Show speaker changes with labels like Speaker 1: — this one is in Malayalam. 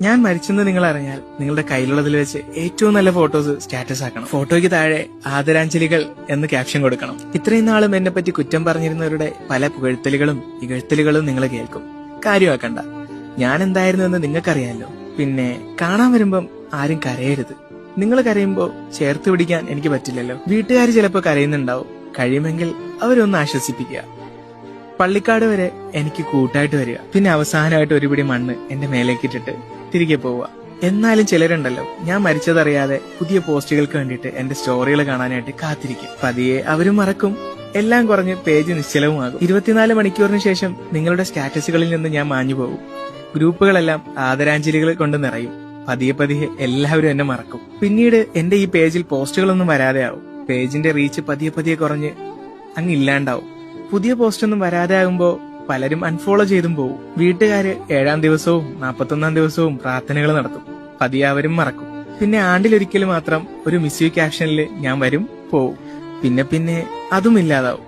Speaker 1: ഞാൻ മരിച്ചെന്ന് നിങ്ങൾ അറിഞ്ഞാൽ നിങ്ങളുടെ കയ്യിലുള്ളതിൽ വെച്ച് ഏറ്റവും നല്ല ഫോട്ടോസ് സ്റ്റാറ്റസ് ആക്കണം. ഫോട്ടോയ്ക്ക് താഴെ ആദരാഞ്ജലികൾ എന്ന് ക്യാപ്ഷൻ കൊടുക്കണം. ഇത്രയും നാളും എന്നെ പറ്റി കുറ്റം പറഞ്ഞിരുന്നവരുടെ പല പുകഴ്ത്തലുകളും ഇകഴ്ത്തലുകളും നിങ്ങൾ കേൾക്കും. കാര്യമാക്കണ്ട, ഞാൻ എന്തായിരുന്നു എന്ന് നിങ്ങൾക്കറിയാലോ. പിന്നെ കാണാൻ വരുമ്പം ആരും കരയരുത്. നിങ്ങൾ കരയുമ്പോ ചേർത്ത് പിടിക്കാൻ എനിക്ക് പറ്റില്ലല്ലോ. വീട്ടുകാർ ചിലപ്പോ കരയുന്നുണ്ടാവും. കഴിയുമെങ്കിൽ അവരൊന്ന് ആശ്വസിപ്പിക്കുക. പള്ളിക്കാട് വരെ എനിക്ക് കൂട്ടായിട്ട് വരിക. പിന്നെ അവസാനമായിട്ട് ഒരു പിടി മണ്ണ് എന്റെ മേലേക്കിട്ടിട്ട് തിരികെ പോവുക. എന്നാലും ചിലരുണ്ടല്ലോ, ഞാൻ മരിച്ചതറിയാതെ പുതിയ പോസ്റ്റുകൾക്ക് വേണ്ടിയിട്ട് എന്റെ സ്റ്റോറികൾ കാണാനായിട്ട് കാത്തിരിക്കും. പതിയെ അവരും മറക്കും. എല്ലാം കുറഞ്ഞ് പേജ് നിശ്ചലവുമാകും. 24 മണിക്കൂറിന് ശേഷം നിങ്ങളുടെ സ്റ്റാറ്റസുകളിൽ നിന്ന് ഞാൻ മാഞ്ഞു പോകും. ഗ്രൂപ്പുകളെല്ലാം ആദരാഞ്ജലികൾ കൊണ്ട് നിറയും. പതിയെ പതിയെ എല്ലാവരും എന്നെ മറക്കും. പിന്നീട് എന്റെ ഈ പേജിൽ പോസ്റ്റുകളൊന്നും വരാതെ ആവും. പേജിന്റെ റീച്ച് പതിയെ പതിയെ കുറഞ്ഞ് അങ്ങ് ഇല്ലാണ്ടാവും. പുതിയ പോസ്റ്റ് ഒന്നും വരാതെ ആകുമ്പോ പലരും അൺഫോളോ ചെയ്തും പോകും. വീട്ടുകാര് 7-ാം ദിവസവും 41-ാം ദിവസവും പ്രാർത്ഥനകൾ നടത്തും. പതിയെ അവരും മറക്കും. പിന്നെ ആണ്ടിലൊരിക്കൽ മാത്രം ഒരു മിസ് യു ക്യാപ്ഷനിൽ ഞാൻ വരും, പോവും. പിന്നെ അതും ഇല്ലാതാവും.